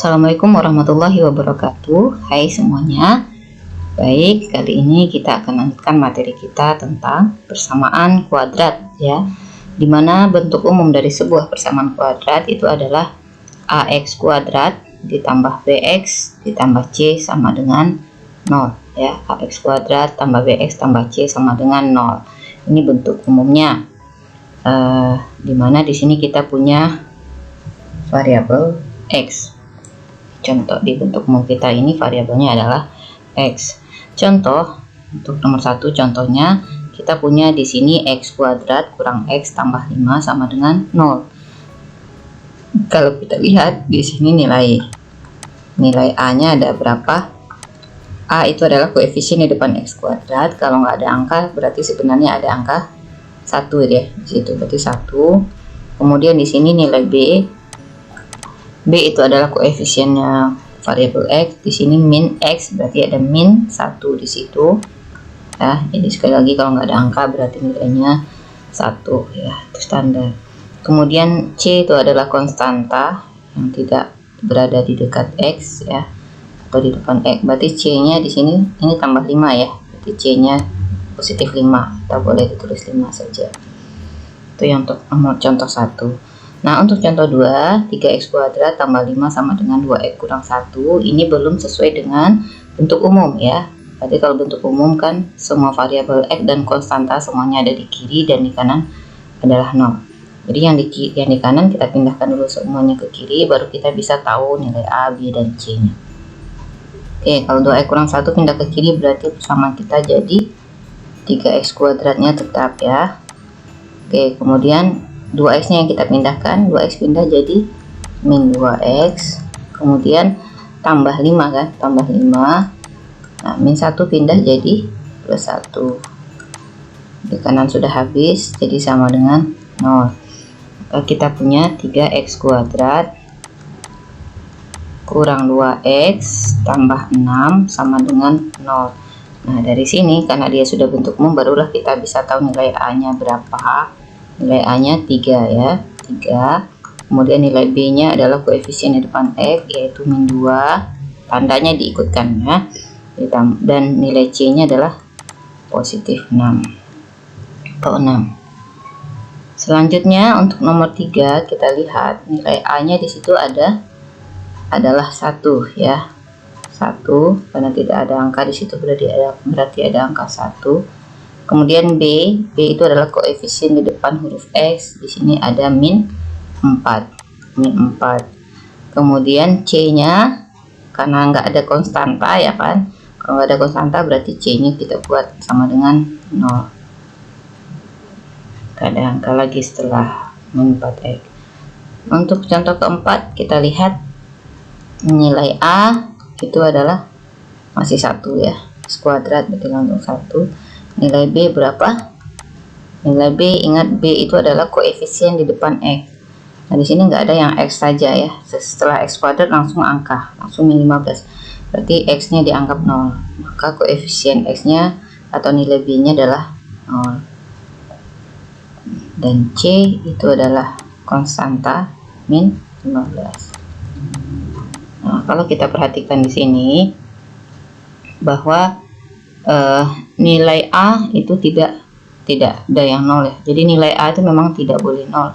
Assalamualaikum warahmatullahi wabarakatuh. Hai semuanya. Baik, kali ini kita akan lanjutkan materi kita tentang persamaan kuadrat ya. Dimana bentuk umum dari sebuah persamaan kuadrat itu adalah ax kuadrat ditambah bx ditambah c sama dengan 0 ya. Ax kuadrat tambah bx tambah c sama dengan 0. Ini bentuk umumnya. Dimana di sini kita punya variabel x. Contoh di bentuk umum kita ini variabelnya adalah x. Contoh untuk nomor 1, contohnya kita punya di sini x kuadrat kurang x tambah 5 sama dengan 0. Kalau kita lihat di sini nilai a-nya ada berapa? A itu adalah koefisien di depan x kuadrat. Kalau nggak ada angka berarti sebenarnya ada angka 1 ya. Di situ berarti 1. Kemudian di sini nilai B itu adalah koefisiennya variabel x. Di sini min x berarti ada min 1 di situ. Ya, jadi sekali lagi kalau nggak ada angka berarti nilainya 1 ya, itu standar. Kemudian c itu adalah konstanta yang tidak berada di dekat x ya, atau di depan x. Berarti c-nya di sini ini tambah 5 ya. Berarti c-nya positif 5. Kita boleh ditulis 5 saja. Itu yang untuk nomor contoh 1. Nah, untuk contoh 2, 3x kuadrat tambah 5 sama dengan 2x kurang 1. Ini belum sesuai dengan bentuk umum ya. Berarti kalau bentuk umum kan semua variabel x dan konstanta semuanya ada di kiri dan di kanan adalah 0. Jadi yang di kanan kita pindahkan dulu semuanya ke kiri, baru kita bisa tahu nilai a, b, dan c-nya. Oke, kalau 2x kurang 1 pindah ke kiri berarti persamaan kita jadi 3x kuadratnya tetap ya. Oke, kemudian 2x nya yang kita pindahkan, 2x pindah jadi min 2x, kemudian tambah 5 kan, tambah 5. Nah, min 1 pindah jadi plus 1. Di kanan sudah habis, jadi sama dengan 0. Kita punya 3x kuadrat kurang 2x tambah 6 sama dengan 0. Nah, dari sini karena dia sudah bentuk umum, barulah kita bisa tahu nilai a nya berapa. Nilai a nya 3 ya, 3. Kemudian nilai b nya adalah koefisien di depan x yaitu min 2, tandanya diikutkan ya, dan nilai c nya adalah positif 6 atau 6. Selanjutnya untuk nomor 3 kita lihat nilai a nya di situ adalah 1 ya, 1 karena tidak ada angka di situ berarti ada angka 1. Kemudian B itu adalah koefisien di depan huruf X. Di sini ada min 4. Kemudian C-nya karena nggak ada konstanta ya kan. Kalau nggak ada konstanta berarti C-nya kita buat sama dengan 0. Nggak ada angka lagi setelah min 4X. Untuk contoh keempat kita lihat nilai A itu adalah masih 1 ya. X kuadrat berarti langsung 1. Nilai B berapa? Nilai B, ingat B itu adalah koefisien di depan X. Nah, di sini nggak ada yang X saja ya. Setelah X kuadrat langsung angka, langsung min 15. Berarti X-nya dianggap 0. Maka koefisien X-nya atau nilai B-nya adalah 0. Dan C itu adalah konstanta min 15. Nah, kalau kita perhatikan di sini bahwa nilai A itu tidak ada yang 0 ya. Jadi nilai A itu memang tidak boleh 0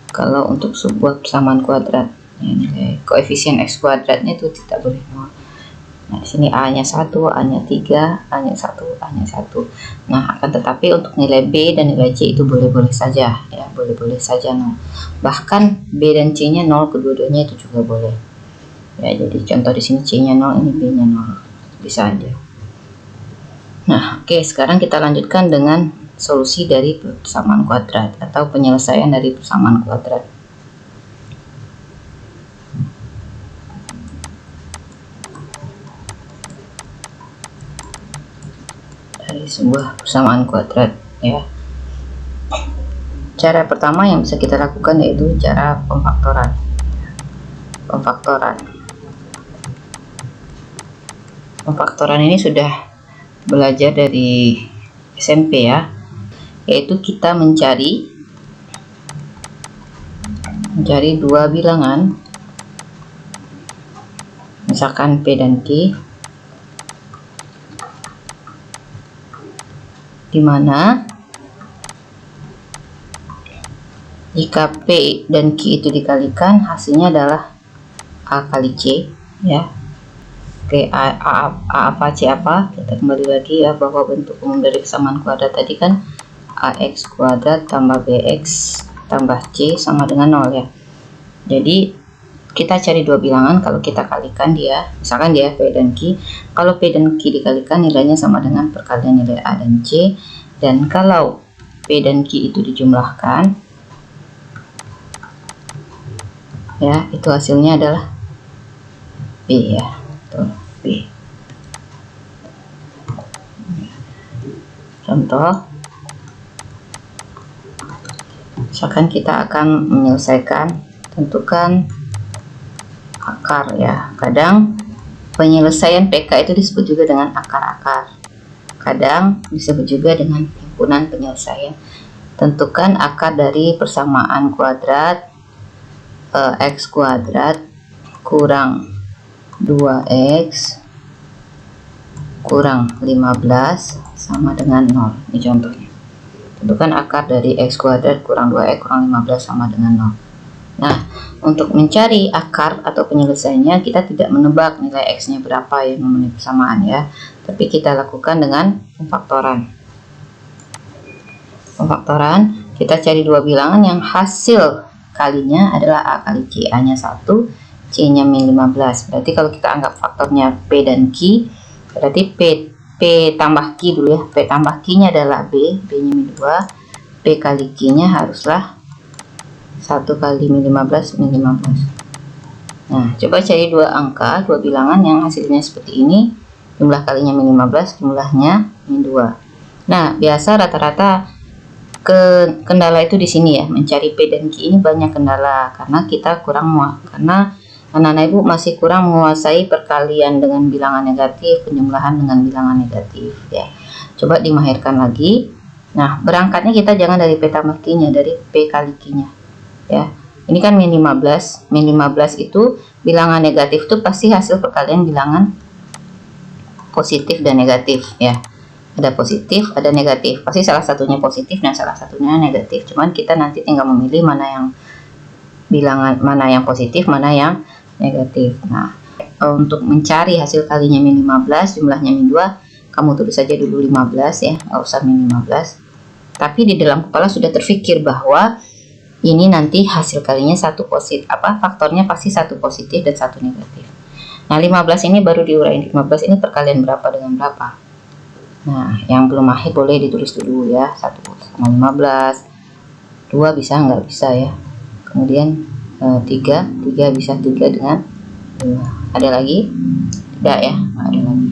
kalau untuk sebuah persamaan kuadrat ya, nilai koefisien x kuadratnya itu tidak boleh 0. Nah, di sini A nya 1, A nya 3, A nya 1, A nya 1. Nah, akan tetapi untuk nilai B dan nilai C itu boleh-boleh saja ya, boleh-boleh saja 0. Bahkan B dan C nya 0, kedua-duanya itu juga boleh ya. Jadi contoh di sini C nya 0, ini B nya 0, bisa aja. Nah, oke, sekarang kita lanjutkan dengan solusi dari persamaan kuadrat atau penyelesaian dari persamaan kuadrat. Dari sebuah persamaan kuadrat ya. Cara pertama yang bisa kita lakukan yaitu cara pemfaktoran. Pemfaktoran ini sudah belajar dari SMP ya, yaitu kita mencari dua bilangan misalkan P dan Q, dimana jika P dan Q itu dikalikan, hasilnya adalah A kali C, ya. Oke, A apa, C apa? Kita kembali lagi ya, bahwa bentuk umum dari kesamaan kuadrat tadi kan AX kuadrat tambah BX tambah C sama dengan 0 ya. Jadi kita cari dua bilangan, kalau kita kalikan dia, misalkan dia P dan Q, kalau P dan Q dikalikan nilainya sama dengan perkalian nilai A dan C, dan kalau P dan Q itu dijumlahkan, ya, itu hasilnya adalah B ya, tuh, B. Contoh, misalkan kita akan menyelesaikan, tentukan akar ya. Kadang penyelesaian PK itu disebut juga dengan akar-akar, kadang disebut juga dengan himpunan penyelesaian. Tentukan akar dari persamaan kuadrat X kuadrat kurang 2X kurang 15 sama dengan 0. Ini contohnya. Tentukan akar dari X kuadrat kurang 2X kurang 15 sama dengan 0. Nah, untuk mencari akar atau penyelesaiannya, kita tidak menebak nilai X-nya berapa yang memenuhi persamaan ya, tapi kita lakukan dengan pemfaktoran. Pemfaktoran, kita cari dua bilangan yang hasil kalinya adalah A kali C, A nya 1, C nya min 15. Berarti kalau kita anggap faktornya P dan Q, berarti P tambah Q dulu ya, P tambah Q nya adalah B, B nya min 2, P kali Q nya haruslah 1 kali min 15 min 15. Nah, coba cari dua angka, dua bilangan yang hasilnya seperti ini, jumlah kalinya min 15, jumlahnya min 2. Nah, biasa rata-rata kendala itu di sini ya, mencari P dan Q ini banyak kendala karena kita karena anak-anak ibu masih kurang menguasai perkalian dengan bilangan negatif, penjumlahan dengan bilangan negatif ya. Coba dimahirkan lagi. Nah, berangkatnya kita jangan dari P tambah Q nya, dari P kali Q nya ya. Ini kan min 15, min 15 itu bilangan negatif itu pasti hasil perkalian bilangan positif dan negatif ya. Ada positif, ada negatif, pasti salah satunya positif dan salah satunya negatif. Cuman kita nanti tinggal memilih mana yang bilangan, mana yang positif, mana yang negatif. Nah, untuk mencari hasil kalinya min 15, jumlahnya min 2, kamu tulis saja dulu 15 ya, nggak usah min 15. Tapi di dalam kepala sudah terfikir bahwa ini nanti hasil kalinya satu positif, faktornya pasti satu positif dan satu negatif. Nah, 15 ini baru diuraiin. 15 ini perkalian berapa dengan berapa? Nah, yang belum mahir boleh ditulis dulu ya, 1 sama 15, 2 bisa nggak bisa ya. Kemudian 3 bisa 3 dengan 5. Ada lagi? Tidak ya, ada lagi.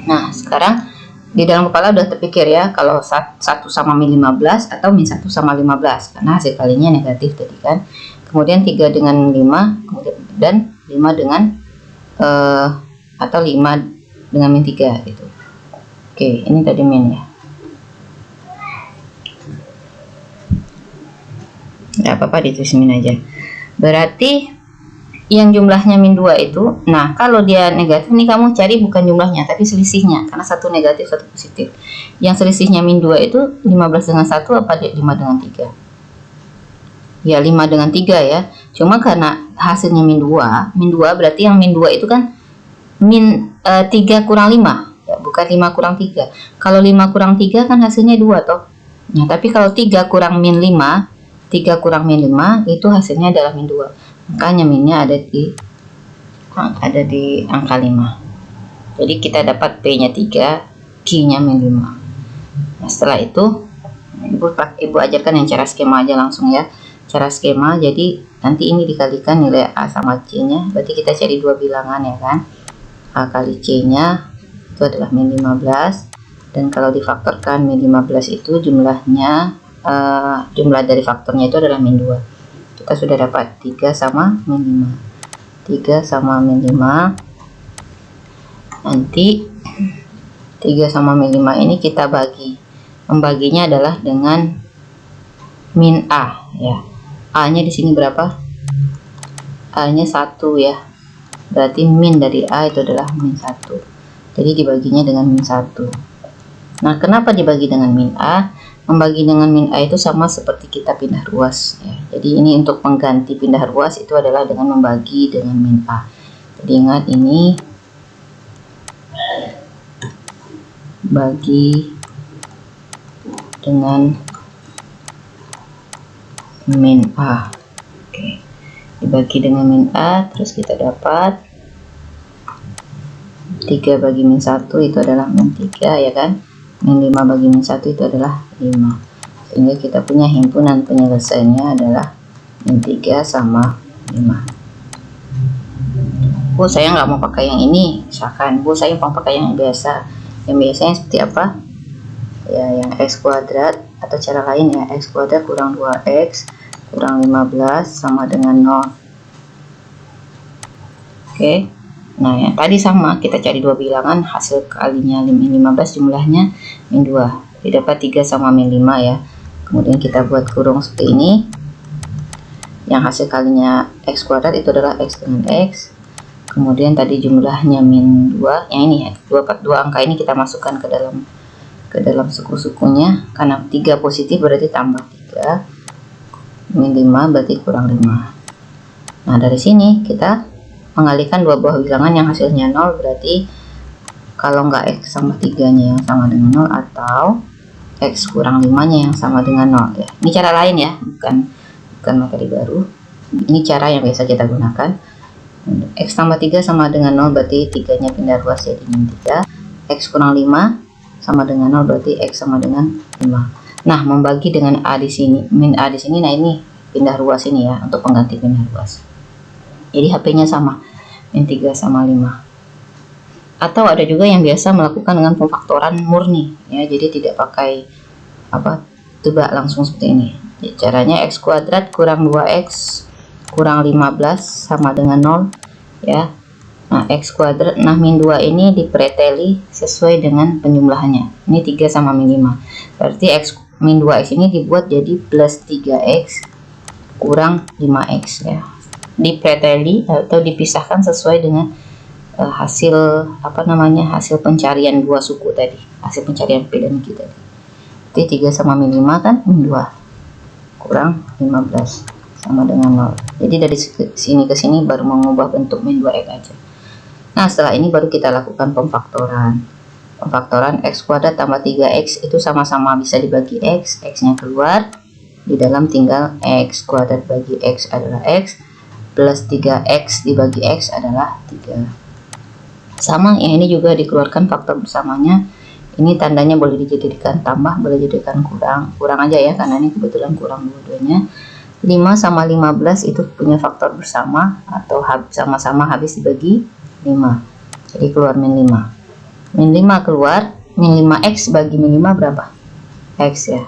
Nah, sekarang di dalam kepala udah terpikir ya, kalau 1 sama min 15 atau min 1 sama 15, karena hasil kalinya negatif tadi kan. Kemudian 3 dengan 5, kemudian dan 5 dengan atau 5 dengan min 3 gitu. Oke, ini tadi min ya. Nggak apa-apa, ditulis min aja. Berarti yang jumlahnya min 2 itu, nah kalau dia negatif nih, kamu cari bukan jumlahnya tapi selisihnya, karena satu negatif satu positif. Yang selisihnya min 2 itu 15 dengan 1 apa 5 dengan 3? Ya 5 dengan 3 ya. Cuma karena hasilnya min 2 berarti yang min 2 itu kan min 3 kurang 5 ya, bukan 5 kurang 3. Kalau 5 kurang 3 kan hasilnya 2 toh. Nah, tapi kalau 3 kurang min 5, 3 kurang min 5 itu hasilnya adalah min 2. Makanya minnya ada di angka 5. Jadi kita dapat P nya 3, Q nya min 5. Nah, setelah itu ibu ajarkan yang cara skema aja langsung ya. Cara skema, jadi nanti ini dikalikan nilai A sama C nya, berarti kita cari dua bilangan ya kan. A kali C nya itu adalah min 15, dan kalau difaktorkan min 15 itu jumlahnya jumlah dari faktornya itu adalah min 2. Kita sudah dapat 3 sama min 5. 3 sama min 5. Nanti 3 sama min 5 ini kita bagi. Membaginya adalah dengan min A ya. A nya di sini berapa? A nya 1 ya. berarti min dari A itu adalah min 1. Jadi dibaginya dengan min 1. Nah, kenapa dibagi dengan min A? Membagi dengan min A itu sama seperti kita pindah ruas ya. Jadi ini untuk mengganti pindah ruas itu adalah dengan membagi dengan min A. Jadi ingat, ini bagi dengan min A. Oke. Dibagi dengan min A, terus kita dapat 3 bagi min 1 itu adalah min 3 ya kan. Min 5 bagi min 1 itu adalah 5. Sehingga kita punya himpunan penyelesaiannya adalah min 3 sama 5. Bu, saya nggak mau pakai yang ini. Misalkan, Bu, saya mau pakai yang biasa. Yang biasanya seperti apa? Ya, yang x kuadrat, atau cara lain ya, x kuadrat kurang 2x kurang 15 sama dengan 0. Oke. Nah, yang tadi sama, kita cari dua bilangan, hasil kalinya min 15 jumlahnya min 2. Didapat 3 sama min 5 ya. Kemudian kita buat kurung seperti ini. Yang hasil kalinya x kuadrat itu adalah x dengan x. Kemudian tadi jumlahnya min 2. Yang ini ya, dua angka ini kita masukkan ke dalam suku-sukunya. Karena 3 positif berarti tambah 3. Min 5 berarti kurang 5. Nah, dari sini kita mengalihkan dua buah bilangan yang hasilnya 0, berarti kalau nggak x sama 3-nya yang sama dengan 0, atau x kurang 5-nya yang sama dengan 0 ya. Ini cara lain ya, bukan materi baru. Ini cara yang biasa kita gunakan. X tambah 3 sama dengan 0 berarti 3-nya pindah ruas jadi min 3. X kurang 5 sama dengan 0 berarti x sama dengan 5. Nah, membagi dengan A di sini, min A di sini, nah ini pindah ruas ini ya, untuk pengganti pindah ruas. Jadi HP-nya sama, min 3 sama 5. Atau ada juga yang biasa melakukan dengan pemfaktoran murni ya, jadi tidak pakai tebak langsung seperti ini. Jadi, caranya x kuadrat kurang 2x kurang 15 sama dengan 0 ya. Nah, x kuadrat, nah min 2 ini dipreteli sesuai dengan penjumlahannya. Ini 3 sama min 5. Berarti x min 2x ini dibuat jadi plus 3x kurang 5x ya. Dipreteli atau dipisahkan sesuai dengan hasil hasil pencarian dua suku tadi, hasil pencarian P dan Q tadi. Jadi 3 sama min 5 kan min 2 kurang 15 sama dengan 0. Jadi dari sini ke sini baru mengubah bentuk min 2x aja. Nah, setelah ini baru kita lakukan pemfaktoran. Pemfaktoran x kuadrat tambah 3x itu sama-sama bisa dibagi x, x-nya keluar, di dalam tinggal x kuadrat bagi x adalah x, plus 3x dibagi x adalah 3. Sama, yang ini juga dikeluarkan faktor bersamanya. Ini tandanya boleh dijadikan tambah, boleh dijadikan kurang aja ya, karena ini kebetulan kurang dua-duanya. 5 sama 15 itu punya faktor bersama atau sama-sama habis dibagi 5. Jadi keluar min 5. Min 5 keluar, min 5x bagi min 5 berapa? X ya.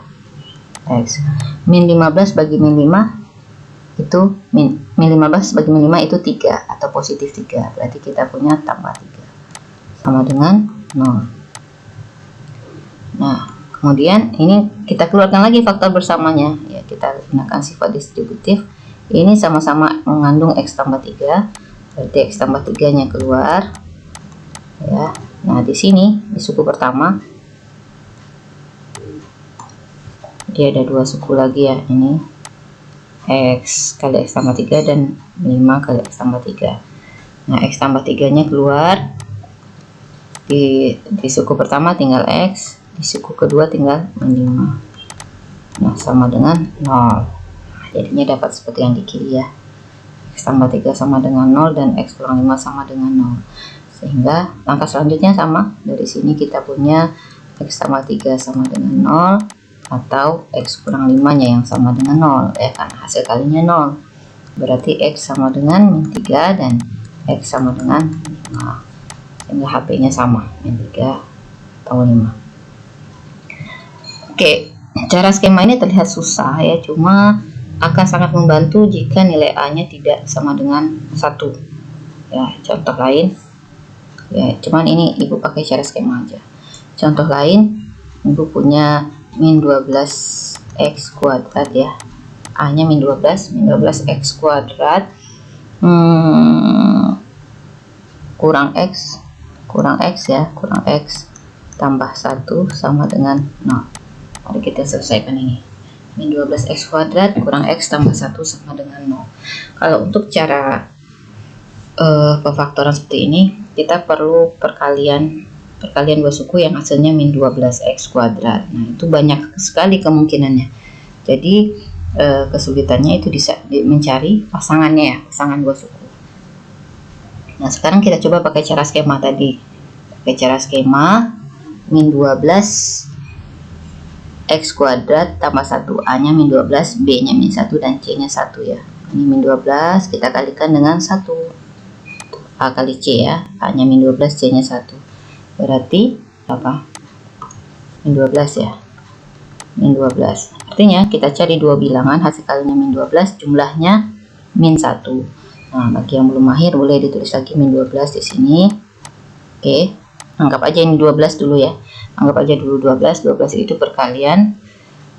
X. Min 15 bagi min 5 itu min 15 bagi min 5 itu 3 atau positif 3. Berarti kita punya tambah 3 sama dengan 0. Nah, kemudian ini kita keluarkan lagi faktor bersamanya ya, kita gunakan sifat distributif. Ini sama-sama mengandung x tambah 3, berarti x tambah 3-nya keluar ya. Nah, di sini di suku pertama dia ada dua suku lagi ya, ini x kali x tambah 3 dan 5 kali x tambah 3. Nah, x tambah 3-nya keluar, di suku pertama tinggal x, di suku kedua tinggal min 5. Nah, sama dengan 0. Jadinya dapat seperti yang di kiri ya, x tambah 3 sama dengan 0 dan x kurang 5 sama dengan 0. Sehingga langkah selanjutnya sama, dari sini kita punya x tambah 3 sama dengan 0 atau x kurang 5-nya yang sama dengan 0 ya, karena hasil kalinya 0. Berarti x sama dengan min 3 dan x sama dengan 5. Sehingga HP-nya sama, min 3 atau 5. Oke, cara skema ini terlihat susah ya, cuma akan sangat membantu jika nilai A-nya tidak sama dengan 1 ya. Contoh lain ya, cuman ini ibu pakai cara skema aja. Contoh lain, ibu punya min 12x kuadrat ya, A nya min 12 x kuadrat kurang x ya, kurang x tambah 1 sama dengan 0. Mari kita selesaikan ini. Min 12x kuadrat kurang x tambah 1 sama dengan 0. Kalau untuk cara pemfaktoran seperti ini, kita perlu perkalian dua suku yang hasilnya min 12x kuadrat. Nah, itu banyak sekali kemungkinannya. Jadi kesulitannya itu mencari pasangannya ya, pasangan dua suku. Nah, sekarang kita coba pakai cara skema tadi. Pakai cara skema min 12 x kuadrat tambah 1, a nya min 12, b nya min 1, dan c nya 1 ya. Ini min 12 kita kalikan dengan 1, a kali c ya, a nya min 12, c nya 1, berarti apa? Min 12 ya, min 12. Artinya kita cari dua bilangan, hasil kalinya min 12, jumlahnya min 1. Nah, bagi yang belum mahir boleh ditulis lagi min 12 di sini. Oke, anggap aja ini 12 dulu ya. Anggap aja dulu 12 itu perkalian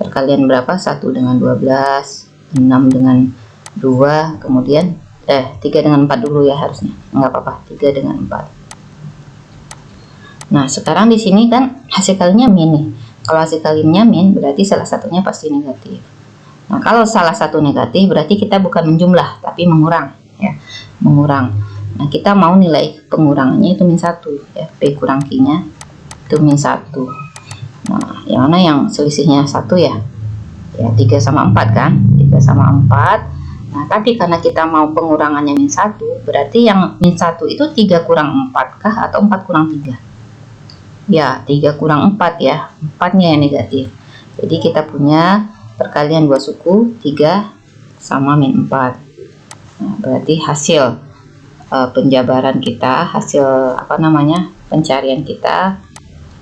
berapa? 1 dengan 12, 6 dengan 2, kemudian 3 dengan 4 dulu ya harusnya. Enggak apa-apa, 3 dengan 4. Nah, sekarang di sini kan hasil kalinya min nih. Kalau hasil kalinya min, berarti salah satunya pasti negatif. Nah, kalau salah satu negatif, berarti kita bukan menjumlah, tapi mengurang ya, mengurang. Nah, kita mau nilai pengurangannya itu min 1 ya, P kurang Q nya itu min 1. Nah, yang mana yang selisihnya 1 ya? Ya, 3 sama 4 kan? 3 sama 4. Nah, tapi karena kita mau pengurangannya min 1, berarti yang min 1 itu 3 kurang 4 kah atau 4 kurang 3? Ya, 3 kurang 4 ya, 4-nya yang negatif. Jadi kita punya perkalian dua suku 3 sama min 4. Nah, berarti hasil penjabaran kita, hasil pencarian kita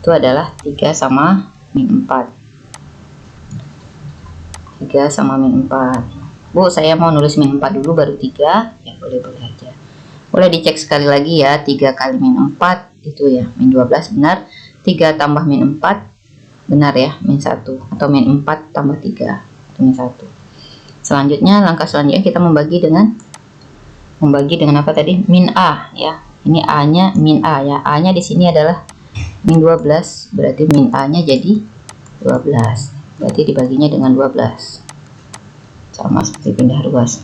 itu adalah 3 sama min 4. 3 sama min 4. Bu, saya mau nulis min 4 dulu baru 3. Ya, boleh-boleh aja. Boleh dicek sekali lagi ya, 3 kali min 4 itu ya, min 12 benar. 3 tambah min 4 benar ya, min 1. Atau min 4 tambah 3 itu min 1. Selanjutnya, langkah selanjutnya kita membagi dengan apa tadi? Min A ya. Ini A nya min A ya. A nya di sini adalah min 12, berarti min A nya jadi 12. Berarti dibaginya dengan 12. Sama seperti pindah ruas.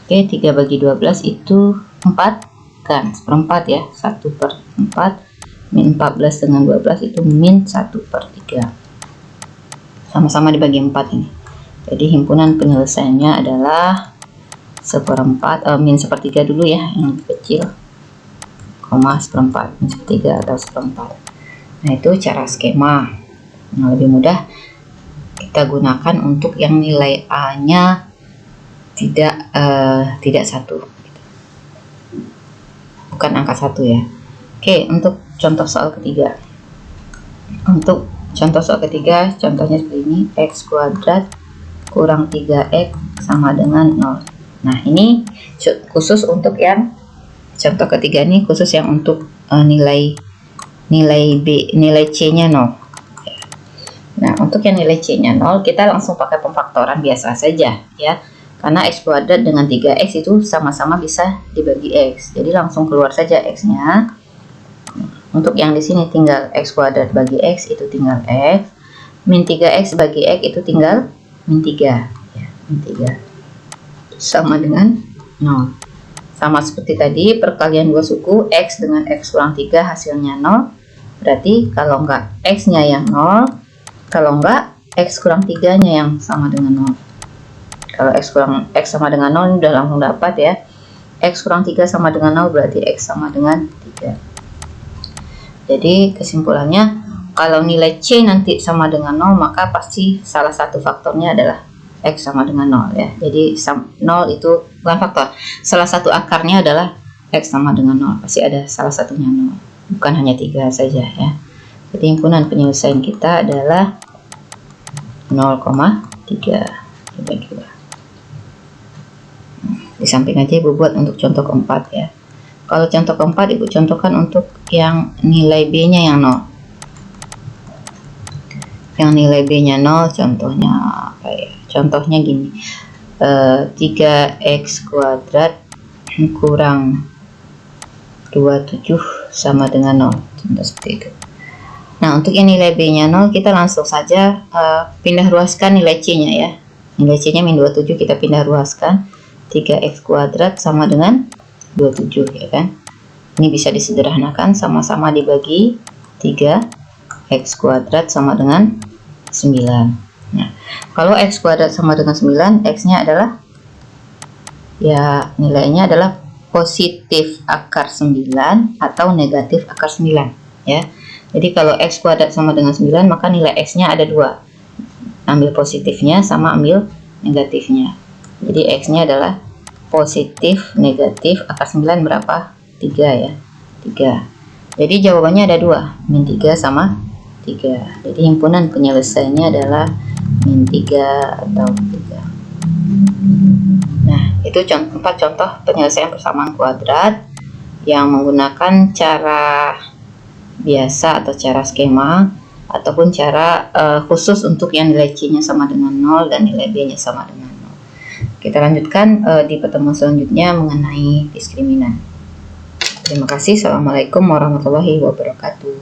Oke, 3 bagi 12 itu 4 kan, seperempat ya, 1/4. Min 14 dengan 12 itu min 1/3. Sama-sama dibagi 4 ini. Jadi himpunan penyelesaiannya adalah min 1/3 dulu ya, yang lebih kecil, koma 1/4, min 1/3 atau 1/4. Nah, itu cara skema. Nah, lebih mudah kita gunakan untuk yang nilai A nya tidak 1, bukan angka 1 ya. Oke, untuk contoh soal ketiga. Untuk contoh soal ketiga, contohnya seperti ini, x kuadrat kurang 3x sama dengan 0. Nah, ini khusus untuk yang contoh ketiga, ini khusus yang untuk nilai C nya 0. Nah, untuk yang nilai C nya 0, kita langsung pakai pemfaktoran biasa saja ya. Karena x kuadrat dengan 3x itu sama-sama bisa dibagi x. Jadi langsung keluar saja x-nya. Untuk yang di sini tinggal x kuadrat bagi x itu tinggal x. Min 3x bagi x itu tinggal min 3 ya, min 3. Sama dengan 0. Sama seperti tadi, perkalian dua suku x dengan x kurang 3 hasilnya 0. Berarti kalau enggak x-nya yang 0, kalau enggak x kurang 3-nya yang sama dengan 0. Kalau x sama dengan 0 ini udah langsung dapat ya. X kurang 3 sama dengan 0 berarti x sama dengan 3. Jadi kesimpulannya, kalau nilai C nanti sama dengan 0, maka pasti salah satu faktornya adalah x sama dengan 0 ya. Jadi 0 itu bukan faktor. Salah satu akarnya adalah x sama dengan 0. Pasti ada salah satunya 0. Bukan hanya 3 saja ya. Jadi himpunan penyelesaian kita adalah 0,3. Di samping aja Ibu buat untuk contoh keempat ya. Kalau contoh keempat Ibu contohkan untuk yang nilai B-nya yang 0. Yang nilai B-nya 0 contohnya apa ya? Contohnya gini. 3x kuadrat kurang 27 sama dengan 0. Contoh seperti itu. Nah, untuk yang nilai B-nya 0, kita langsung saja pindah ruaskan nilai C-nya ya. Nilai C-nya min 27 kita pindah ruaskan. 3x kuadrat sama dengan 27 ya kan. Ini bisa disederhanakan, sama-sama dibagi 3x kuadrat sama dengan 9. Nah, kalau x kuadrat sama dengan 9, x-nya adalah ya nilainya adalah positif akar 9 atau negatif akar 9 ya. Jadi kalau x kuadrat sama dengan 9, maka nilai x-nya ada dua. Ambil positifnya sama ambil negatifnya. Jadi x-nya adalah positif negatif akar 9 berapa? 3 ya. 3. Jadi jawabannya ada dua, min 3 sama 3. Jadi himpunan penyelesaiannya adalah min 3 atau 3. Nah, itu 4 contoh penyelesaian persamaan kuadrat yang menggunakan cara biasa atau cara skema, ataupun cara khusus untuk yang nilai C-nya sama dengan 0 dan nilai B-nya sama dengan 0. Kita lanjutkan di pertemuan selanjutnya mengenai diskriminan. Terima kasih. Assalamualaikum warahmatullahi wabarakatuh.